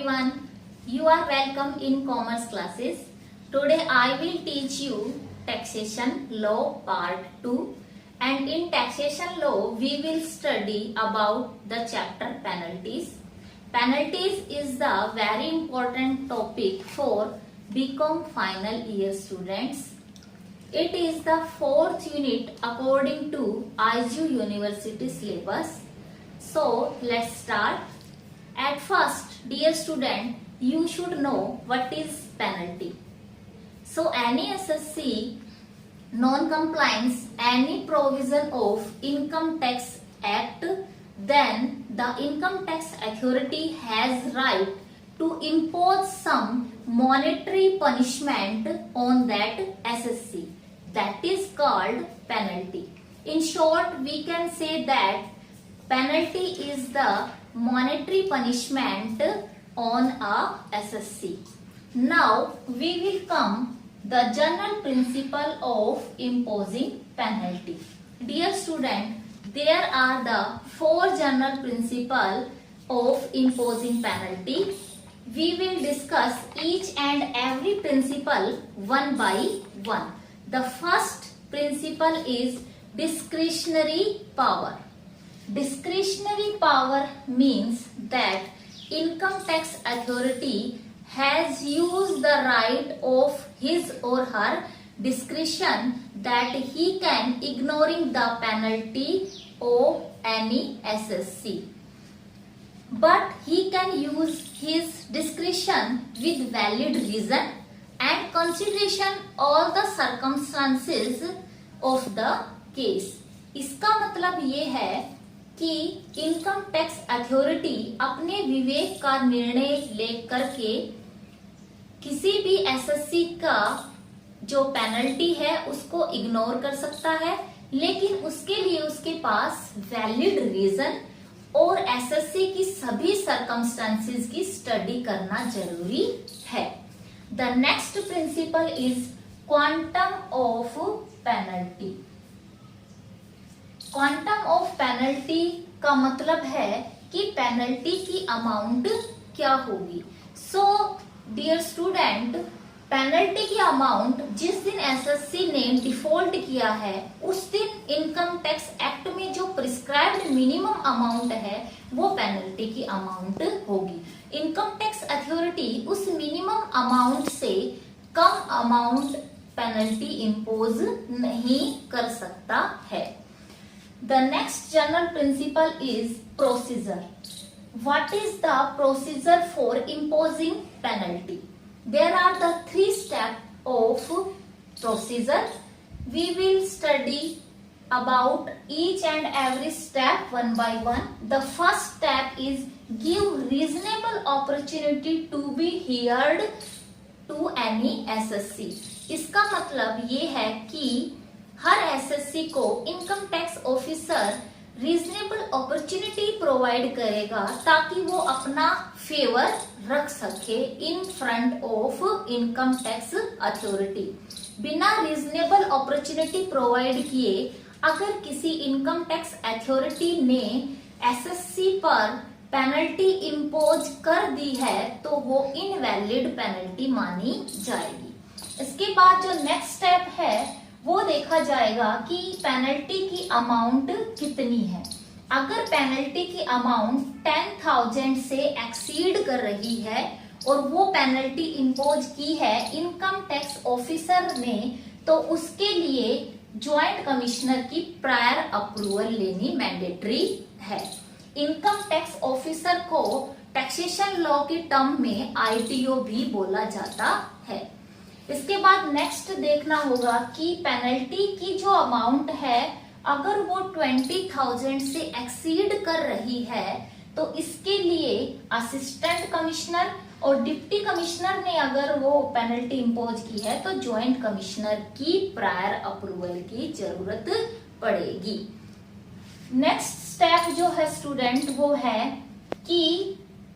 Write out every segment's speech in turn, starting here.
everyone, you are welcome in commerce classes. Today I will teach you taxation law part 2, and in taxation law we will study about the chapter penalties. Penalties is the very important topic for BCom final year students. It is the fourth unit according to IGU University syllabus. So let's start. At first, dear student, you should know what is penalty. So any SSC non-compliance any provision of Income Tax Act, then the Income Tax Authority has right to impose some monetary punishment on that SSC. That is called penalty. In short, we can say that penalty is the monetary punishment on a SSC. Now we will come the general principle of imposing penalty. Dear student, there are the four general principles of imposing penalty. We will discuss each and every principle one by one. The first principle is discretionary power. Discretionary power means that Income Tax Authority has used the right of his or her discretion that he can ignoring the penalty of any SSC. But he can use his discretion with valid reason and consideration all the circumstances of the case. इसका मतलब ये है कि income tax authority अपने विवेक का निर्णय लेकर के किसी भी एसएससी का जो पेनल्टी है उसको इग्नोर कर सकता है, लेकिन उसके लिए उसके पास वैलिड रीजन और एसएससी की सभी सर्कमस्टेंसेस की स्टडी करना जरूरी है. The next principle is quantum of penalty. Quantum of penalty का मतलब है कि पेनल्टी की अमाउंट क्या होगी. सो डियर स्टूडेंट, पेनल्टी की अमाउंट जिस दिन एसएससी ने डिफॉल्ट किया है उस दिन इनकम टैक्स एक्ट में जो प्रिस्क्राइब्ड मिनिमम अमाउंट है वो पेनल्टी की अमाउंट होगी. इनकम टैक्स अथॉरिटी उस मिनिमम अमाउंट से कम अमाउंट पेनल्टी इम्पोज नहीं कर सकता है. The next general principle is procedure. What is the procedure for imposing penalty? There are the three steps of procedure. We will study about each and every step one by one. The first step is give reasonable opportunity to be heard to any SSC. इसका मतलब ये है कि हर SSC को income tax officer reasonable opportunity provide करेगा ताकि वो अपना फेवर रख सके in front of income tax authority. बिना रीजनेबल अपॉर्चुनिटी प्रोवाइड किए अगर किसी इनकम टैक्स अथॉरिटी ने एसएससी पर पेनल्टी इम्पोज कर दी है तो वो इनवैलिड पेनल्टी मानी जाएगी. इसके बाद जो नेक्स्ट स्टेप है वो देखा जाएगा कि पेनल्टी की अमाउंट कितनी है. अगर पेनल्टी की अमाउंट 10,000 से एक्सीड कर रही है और वो पेनल्टी इम्पोज की है इनकम टैक्स ऑफिसर ने, तो उसके लिए ज्वाइंट कमिश्नर की प्रायर अप्रूवल लेनी मैंडेटरी है. इनकम टैक्स ऑफिसर को टैक्सेशन लॉ की टर्म में आईटीओ भी बोला जाता है. इसके बाद नेक्स्ट देखना होगा कि पेनल्टी की जो अमाउंट है अगर वो 20,000 से एक्सीड कर रही है तो इसके लिए असिस्टेंट कमिश्नर और डिप्टी कमिश्नर ने अगर वो पेनल्टी इम्पोज की है तो ज्वाइंट कमिश्नर की प्रायर अप्रूवल की जरूरत पड़ेगी. नेक्स्ट स्टेप जो है स्टूडेंट वो है कि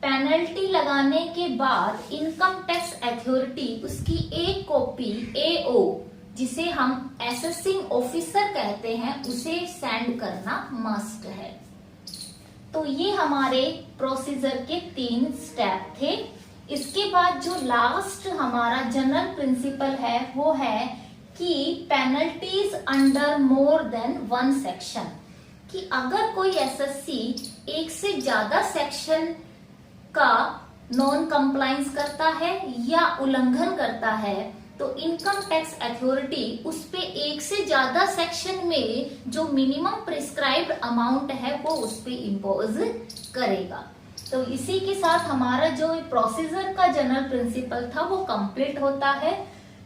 पेनल्टी लगाने के बाद इनकम टैक्स अथॉरिटी उसकी एक कॉपी एओ जिसे हम असेसिंग ऑफिसर कहते हैं उसे सेंड करना मस्ट है. तो ये हमारे प्रोसीजर के 3 स्टेप थे. इसके बाद जो लास्ट हमारा जनरल प्रिंसिपल है वो है कि penalties under more than one section, कि अगर कोई एसएससी एक से ज्यादा सेक्शन का नॉन कंप्लायंस करता है या उल्लंघन करता है तो इनकम टैक्स अथॉरिटी उस पे एक से ज्यादा सेक्शन में जो मिनिमम प्रिस्क्राइब्ड अमाउंट है वो उस पे इम्पोज करेगा। तो इसी के साथ हमारा जो प्रोसीजर का जनरल प्रिंसिपल था वो कंप्लीट होता है।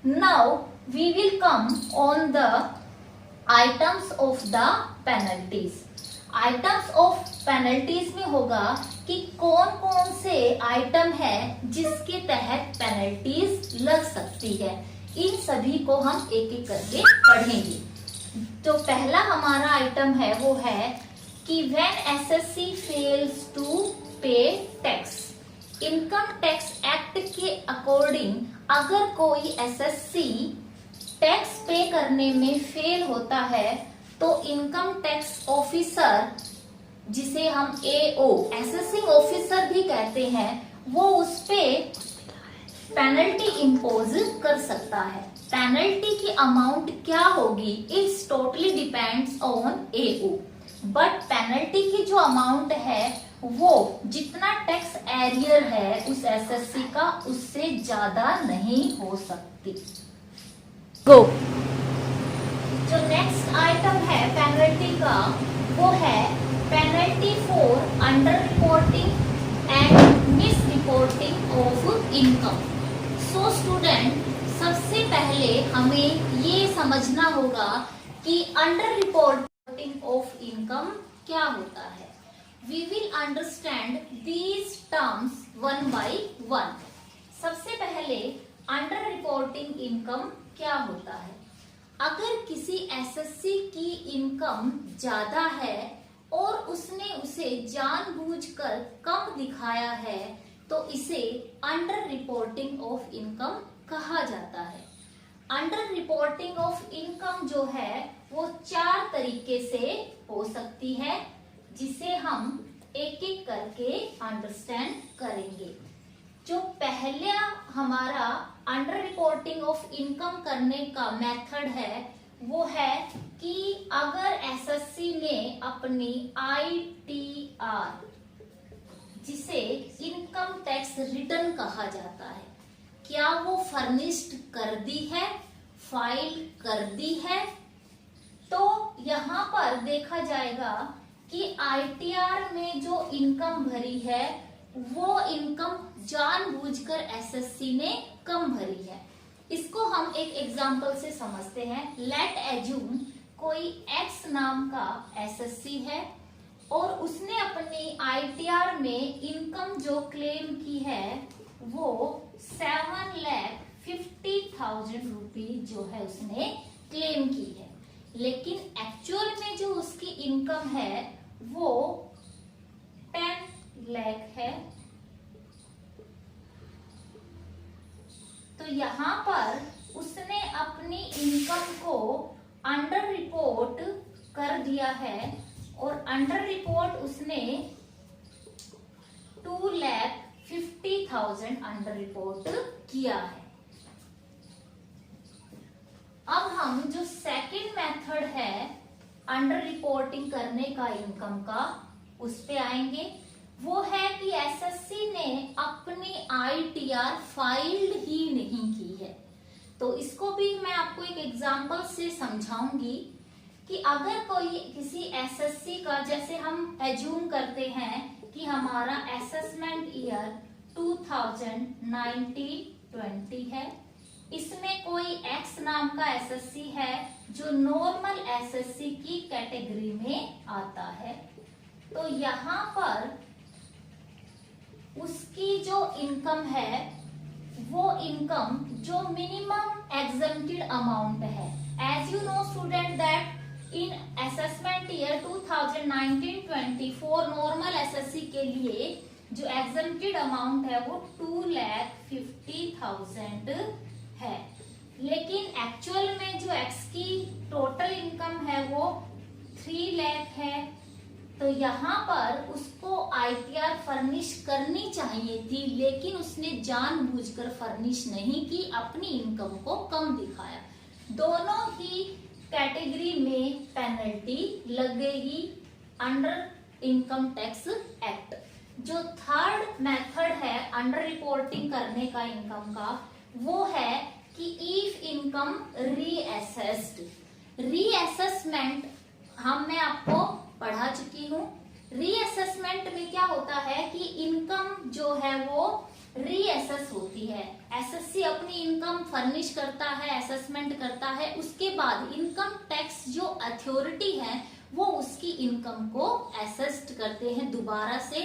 Now we will come on the items of the penalties. Items of penalties में होगा कि कौन कौन से आइटम है जिसके तहत पेनल्टीज लग सकती है। इन सभी को हम एक एक करके पढ़ेंगे। तो पहला हमारा आइटम है वो है कि व्हेन एसएससी फेल्स टू पे टैक्स। इनकम टैक्स एक्ट के अकॉर्डिंग अगर कोई एसएससी टैक्स पे करने में फेल होता है तो इनकम टैक्स ऑफिसर, जिसे हम एओ असेसिंग ऑफिसर भी कहते हैं, वो उस पे पेनल्टी इम्पोज कर सकता है। पेनल्टी की अमाउंट क्या होगी it's totally depends on AO, but penalty की जो अमाउंट है वो जितना टैक्स एरियर है उस एसएससी का उससे ज्यादा नहीं हो सकती। गो। जो नेक्स्ट आइटम है पेनल्टी का वो है penalty for under reporting and miss reporting of income. So student, सबसे पहले हमें ये समझना होगा कि अंडर रिपोर्टिंग ऑफ इनकम क्या होता है। We will understand these terms one by one. सबसे पहले अंडर रिपोर्टिंग इनकम क्या होता है। अगर किसी एसएससी की इनकम ज्यादा है और उसने उसे जानबूझकर कम दिखाया है तो इसे अंडर रिपोर्टिंग ऑफ इनकम कहा जाता है। अंडर रिपोर्टिंग ऑफ इनकम जो है वो 4 तरीके से हो सकती है, जिसे हम एक एक करके अंडरस्टैंड करेंगे। जो पहला हमारा अंडर रिपोर्टिंग ऑफ इनकम करने का मेथड है वो है कि अगर एसएससी ने अपनी आईटीआर, जिसे इनकम टैक्स रिटर्न कहा जाता है, क्या वो फर्निश्ड कर दी है, फाइल कर दी है, तो यहाँ पर देखा जाएगा कि आईटीआर में जो इनकम भरी है वो इनकम जानबूझकर एसएससी ने कम भरी है। इसको हम एक एग्जांपल से समझते हैं। लेट एज्यूम कोई एक्स नाम का एसएससी है और उसने अपनी आईटीआर में इनकम जो क्लेम की है वो 7,50,000 रुपी जो है उसने क्लेम की है, लेकिन एक्चुअल में जो उसकी इनकम है वो 10 लाख है। तो यहाँ पर उसने अपनी इनकम को अंडर रिपोर्ट कर दिया है और अंडर रिपोर्ट उसने 2,50,000 अंडर रिपोर्ट किया है। अब हम जो सेकंड मेथड है अंडर रिपोर्टिंग करने का इनकम का, उस पे आएंगे। वो है कि एसएससी ने अपनी आईटीआर फाइल्ड ही नहीं की है। तो इसको भी मैं आपको एक एग्जांपल से समझाऊंगी कि अगर कोई किसी एसएससी का, जैसे हम एज्यूम करते हैं कि हमारा असेसमेंट ईयर 2019-20 है, इसमें कोई एक्स नाम का एसएससी है जो नॉर्मल एसएससी की कैटेगरी में आता है। तो यहाँ पर उसकी जो इनकम है वो इनकम जो मिनिमम एग्जम्प्टेड अमाउंट है। As you know student that in assessment year 2019-24 normal SSC के लिए जो एग्जम्प्टेड अमाउंट है वो 2,50,000 है, लेकिन एक्चुअल में जो एक्स की टोटल इनकम है वो 3 लाख है। तो यहाँ पर उसको आईटीआर फर्निश करनी चाहिए थी, लेकिन उसने जानबूझकर फर्निश नहीं की, अपनी इनकम को कम दिखाया। दोनों ही कैटेगरी में पेनल्टी लगेगी अंडर इनकम टैक्स एक्ट। जो थर्ड मेथड है अंडर रिपोर्टिंग करने का इनकम का, वो है कि इफ इनकम रीअसेस्ड। रीअसेसमेंट मैं आपको पढ़ा चुकी हूँ। रीअसेसमेंट में क्या होता है कि इनकम जो है वो रीअसेस होती है। एसएससी अपनी इनकम फर्निश करता है, असेसमेंट करता है, उसके बाद इनकम टैक्स जो अथॉरिटी है वो उसकी इनकम को असेस्ड करते हैं दोबारा से,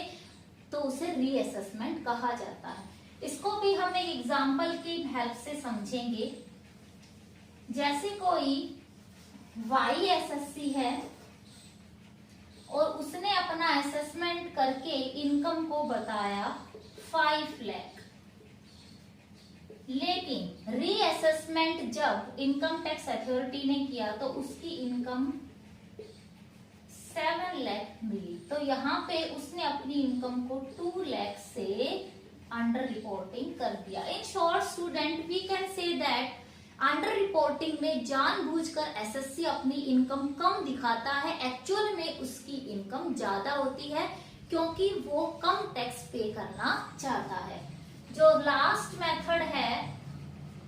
तो उसे रीअसेसमेंट कहा जाता है। इसको भी हम एक एग्जाम्पल की हेल्प से समझेंगे। जैसे कोई YSSC है और उसने अपना असेसमेंट करके इनकम को बताया 5 लाख, लेकिन रीअसेसमेंट जब इनकम टैक्स अथॉरिटी ने किया तो उसकी इनकम 7 लाख मिली। तो यहाँ पे उसने अपनी इनकम को 2 लाख से अंडर रिपोर्टिंग कर दिया। In short student we can say that under reporting में जानबूझकर एसएससी अपनी इनकम कम दिखाता है, एक्चुअल में उसकी इनकम ज्यादा होती है क्योंकि वो कम टैक्स पे करना चाहता है। जो लास्ट मेथड है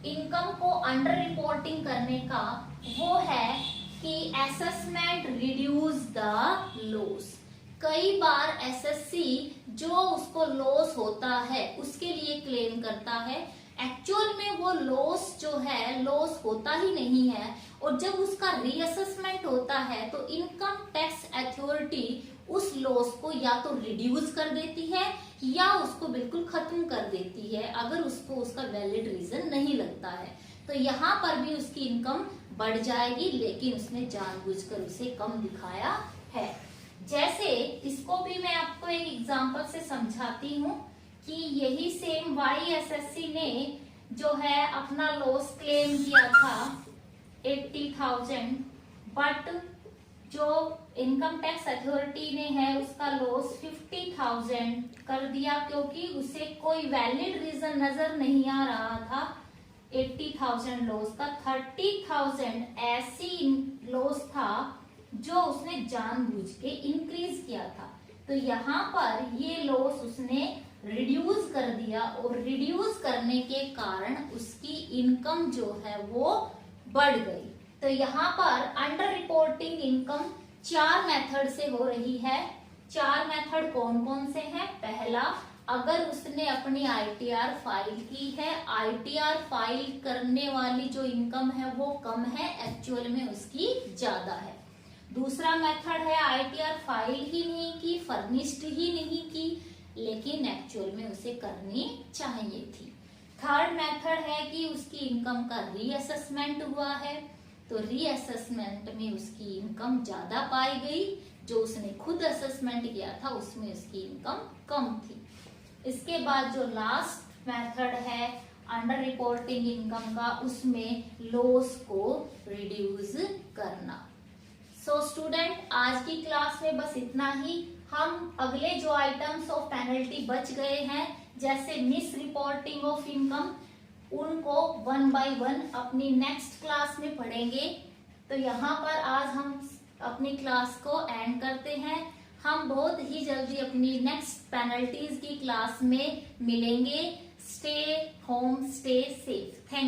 इनकम को अंडर रिपोर्टिंग करने का, वो है कि असेसमेंट रिड्यूस द लॉस। कई बार एसएससी जो उसको लॉस होता है उसके लिए क्लेम करता है, एक्चुअल में वो लॉस जो है लॉस होता ही नहीं है, और जब उसका रीअसेसमेंट होता है तो इनकम टैक्स अथॉरिटी उस लॉस को या तो रिड्यूस कर देती है या उसको बिल्कुल खत्म कर देती है, अगर उसको उसका वैलिड रीजन नहीं लगता है। तो यहाँ पर भी उसकी इनकम बढ़ जाएगी, लेकिन उसने जानबूझकर उसे कम दिखाया है। जैसे इसको भी मैं आपको एक एग्जांपल से समझाती हूँ कि यही सेम YSSC ने जो है अपना लॉस क्लेम किया था 80,000, बट जो इनकम टैक्स अथॉरिटी ने है उसका लॉस 50,000 कर दिया, क्योंकि उसे कोई वैलिड रीजन नजर नहीं आ रहा था 80,000 लॉस का। 30,000 ऐसी लॉस था जो उसने जानबूझ के इंक्रीज किया था। तो यहाँ पर ये लॉस उसने रिड्यूस कर दिया, और रिड्यूस करने के कारण उसकी इनकम जो है वो बढ़ गई। तो यहाँ पर अंडर रिपोर्टिंग इनकम 4 मेथड से हो रही है। 4 मेथड कौन कौन से हैं? पहला, अगर उसने अपनी आईटीआर फाइल की है, आईटीआर फाइल करने वाली जो इनकम है वो कम है, एक्चुअल में उसकी ज्यादा है। दूसरा मेथड है आईटीआर फाइल ही नहीं की, फर्निश्ड ही नहीं की, लेकिन एक्चुअल में उसे करनी चाहिए थी। थर्ड मेथड है कि उसकी इनकम का रीअसेसमेंट हुआ है, तो रीअसेसमेंट में उसकी इनकम ज्यादा पाई गई, जो उसने खुद असेसमेंट किया था उसमें उसकी इनकम कम थी। इसके बाद जो लास्ट मेथड है अंडर रिपोर्टिंग इनकम का, उसमें लॉस को रिड्यूस करना। सो स्टूडेंट, आज की क्लास में बस इतना ही। हम अगले जो आइटम्स ऑफ पेनल्टी बच गए हैं, जैसे मिस रिपोर्टिंग ऑफ इनकम, उनको 1 बाय 1 अपनी नेक्स्ट क्लास में पढ़ेंगे। तो यहाँ पर आज हम अपनी क्लास को एंड करते हैं। हम बहुत ही जल्दी अपनी नेक्स्ट पेनल्टीज की क्लास में मिलेंगे। Stay home, stay safe. Thank